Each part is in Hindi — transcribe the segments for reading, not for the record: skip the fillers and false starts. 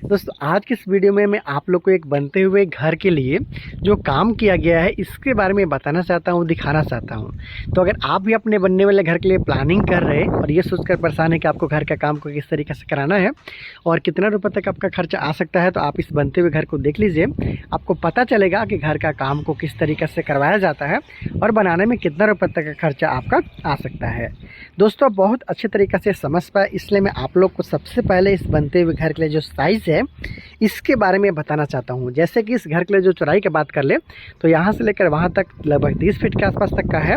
दोस्तों आज की इस वीडियो में मैं आप लोग को एक बनते हुए घर के लिए जो काम किया गया है इसके बारे में बताना चाहता हूँ, दिखाना चाहता हूँ। तो अगर आप भी अपने बनने वाले घर के लिए प्लानिंग कर रहे हैं और ये सोचकर परेशान है कि आपको घर का काम को किस तरीके से कराना है और कितना रुपये तक आपका खर्चा आ सकता है, तो आप इस बनते हुए घर को देख लीजिए। आपको पता चलेगा कि घर का काम को किस तरीके से करवाया जाता है और बनाने में कितना रुपये तक का खर्चा आपका आ सकता है। दोस्तों बहुत अच्छे तरीके से समझ पाए, इसलिए मैं आप लोग को सबसे पहले इस बनते हुए घर के लिए जो साइज़ है इसके बारे में बताना चाहता हूँ। जैसे कि इस घर के लिए जो चौड़ाई की बात कर ले तो यहाँ से लेकर वहाँ तक लगभग 30 फीट के आसपास तक का है।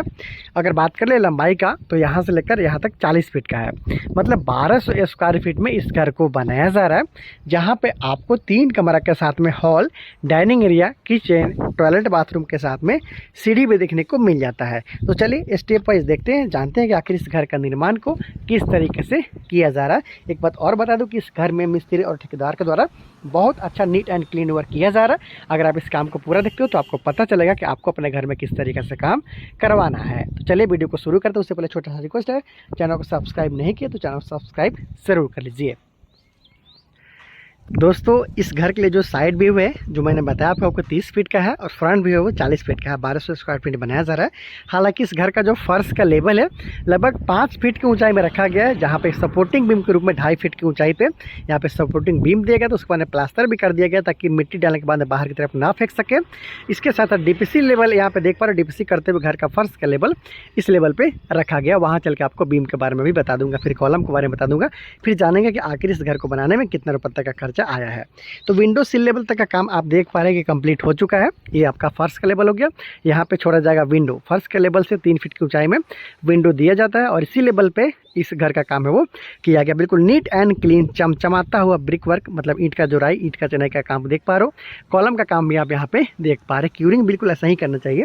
अगर बात कर ले लंबाई का तो यहाँ से लेकर यहाँ तक 40 फीट का है, मतलब 1200 स्क्वायर फीट में इस घर को बनाया जा रहा है, जहाँ पे आपको 3 कमरा के साथ में hall, dining area, kitchen, toilet, bathroom के साथ में सीढ़ी भी देखने को मिल जाता है। तो चलिए स्टेप वाइज देखते हैं, जानते हैं कि आखिर इस घर का निर्माण को किस तरीके से किया जा रहा है। एक बात और बता दूं कि इस घर में मिस्त्री और ठेकेदार के द्वारा बहुत अच्छा नीट एंड क्लीन वर्क किया जा रहा है। अगर आप इस काम को पूरा देखते हो तो आपको पता चलेगा कि आपको अपने घर में किस तरीके से काम करवाना है। तो चलिए वीडियो को शुरू करते हैं। उससे पहले छोटा सा रिक्वेस्ट है, चैनल को सब्सक्राइब नहीं किया तो चैनल को सब्सक्राइब ज़रूर कर लीजिए। दोस्तों इस घर के लिए जो साइड व्यू है जो मैंने बताया आपको 30 फीट का है और फ्रंट व्यू है वो 40 फीट का है। 1200 स्क्वायर फीट बनाया जा रहा है। हालांकि इस घर का जो फर्श का लेवल है लगभग 5 फीट की ऊंचाई में रखा गया है, जहां पे सपोर्टिंग बीम के रूप में 2.5 फीट की ऊंचाई पे यहाँ पे सपोर्टिंग बीम दिया गया। तो उसके बाद प्लास्टर भी कर दिया गया ताकि मिट्टी डालने के बाद बाहर की तरफ ना फेंक सके। इसके साथ साथ डीपीसी लेवल यहाँ पे देख पा रहे हो, डीपीसी करते हुए घर का फर्श का लेवल इस लेवल पे रखा गया। वहाँ चल के आपको बीम के बारे में भी बता दूंगा, फिर कॉलम के बारे में बता दूंगा, फिर जानेंगे कि आखिर इस घर को बनाने में कितना रुपये तक का खर्चा आया है। तो विंडो सिल लेवल तक का काम आप देख पा रहे हैं कि कंप्लीट हो चुका है। ये आपका फर्श का लेवल हो गया। यहाँ पे छोड़ा जाएगा विंडो, फर्श के लेवल से 3 फीट की ऊंचाई में विंडो दिया जाता है और इसी लेवल पे इस घर का काम है वो किया गया। बिल्कुल नीट एंड क्लीन चमचमाता हुआ ब्रिक वर्क, मतलब ईंट का जोड़ाई, ईंट का चनाई का काम देख पा रहे हो। कॉलम का काम भी आप यहाँ पे देख पा रहे हैं। क्यूरिंग बिल्कुल ऐसा ही करना चाहिए।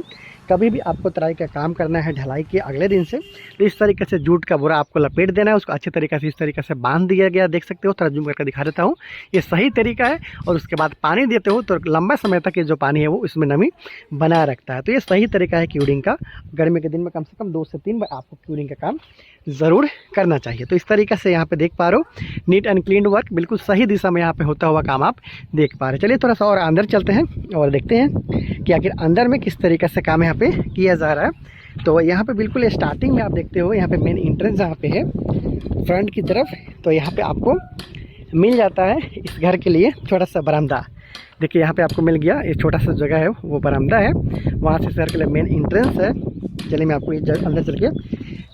कभी भी आपको तराई का काम करना है ढलाई के अगले दिन से तो इस तरीके से जूट का बोरा आपको लपेट देना है, उसको अच्छे तरीके से इस तरीके से बांध दिया गया। देख सकते हो, थोड़ा जूम करके दिखा देता हूँ, ये सही तरीका है। और उसके बाद पानी देते हो तो लंबा समय तक ये जो पानी है वो इसमें नमी बनाए रखता है। तो ये सही तरीका है क्यूरिंग का। गर्मी के दिन में कम से कम 2 से 3 बार आपको क्यूरिंग का काम ज़रूर करना चाहिए। तो इस तरीके से यहाँ पे देख पा रहे हो नीट एंड क्लीन वर्क, बिल्कुल सही दिशा में यहाँ पे होता हुआ काम आप देख पा रहे हैं। चलिए थोड़ा सा और अंदर चलते हैं और देखते हैं कि आखिर अंदर में किस तरीके से काम यहाँ पे किया जा रहा है। तो यहाँ पे बिल्कुल स्टार्टिंग में आप देखते हो यहाँ पे मेन एंट्रेंस यहाँ पे है फ्रंट की तरफ। तो यहाँ पे आपको मिल जाता है इस घर के लिए छोटा सा बरामदा। देखिए यहाँ पे आपको मिल गया, ये छोटा सा जगह है वो बरामदा है, वहाँ से इस घर के लिए मेन एंट्रेंस है। चलिए मैं आपको ये अंदर चल के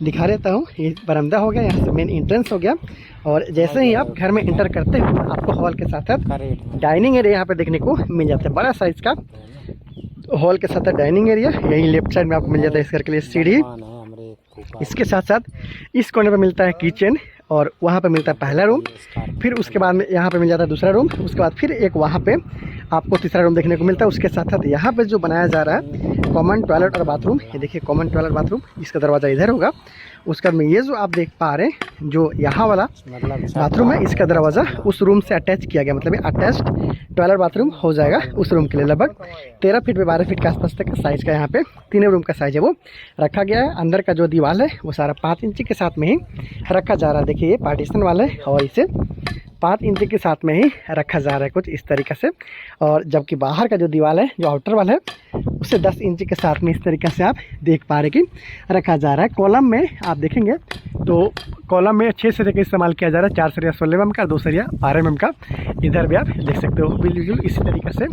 दिखा देता हूँ। ये बरामदा हो गया, यहाँ से मेन एंट्रेंस हो गया। और जैसे ही आप घर में एंटर करते हो आपको हॉल के साथ साथ डाइनिंग एरिया यहाँ पे देखने को मिल जाता है, बड़ा साइज का हॉल के साथ साथ डाइनिंग एरिया। यही लेफ्ट साइड में आपको मिल जाता है इस घर के लिए सीढ़ी। इसके साथ साथ इस कोने पे मिलता है किचन और वहाँ पे मिलता है पहला रूम। फिर उसके बाद में यहाँ पे मिल जाता है दूसरा रूम। उसके बाद फिर एक वहाँ पे आपको तीसरा रूम देखने को मिलता है। उसके साथ साथ यहाँ पे जो बनाया जा रहा है कॉमन टॉयलेट और बाथरूम, ये देखिए कॉमन टॉयलेट बाथरूम, इसका दरवाज़ा इधर होगा। उसके बाद में ये जो आप देख पा रहे हैं जो यहाँ वाला बाथरूम है, इसका दरवाज़ा उस रूम से अटैच किया गया, मतलब ये अटैच्ड टॉयलेट बाथरूम हो जाएगा उस रूम के लिए। लगभग 13 फीट पे 12 फीट के आसपास तक का साइज़ का यहाँ पे तीनों रूम का साइज़ है वो रखा गया है। अंदर का जो दीवार है वो सारा 5 इंच के साथ में ही रखा जा रहा है। देखिए ये पार्टीशन वाला है और इसे 5 इंच के साथ में ही रखा जा रहा है कुछ इस तरीके से। और जबकि बाहर का जो दीवार है जो आउटर वाला है उसे 10 इंच के साथ में इस तरीके से आप देख पा रहे कि रखा जा रहा है। कॉलम में आप देखेंगे तो कॉलम में 6 सरिया का इस्तेमाल किया जा रहा है, 4 सरिया 16 mm का, 2 सरिया 12 mm का। इधर भी आप देख सकते हो बिल्कुल इसी तरीके से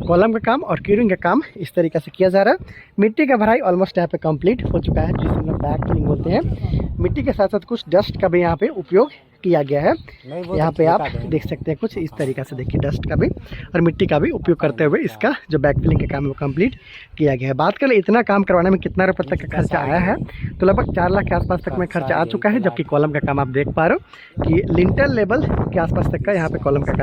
कॉलम का काम और क्यूरिंग का काम इस तरीके से किया जा रहा है। मिट्टी का भराई ऑलमोस्ट यहाँ पे कंप्लीट हो चुका है, जिसे हम लोग बैक फिलिंग बोलते हैं। मिट्टी के साथ साथ कुछ डस्ट का भी यहाँ पे उपयोग किया गया है। यहाँ पे आप देख सकते हैं कुछ इस तरीके से, देखिए डस्ट का भी और मिट्टी का भी उपयोग करते हुए इसका जो बैक फिलिंग का काम है वो कंप्लीट किया गया है। बात करें इतना काम करवाने में कितना रुपये तक का खर्चा आया है, तो लगभग 4 लाख के आसपास तक में खर्चा आ चुका है। जबकि कॉलम का काम आप देख पा रहे हो कि लिंटर लेवल के आसपास तक का यहाँ पे कॉलम का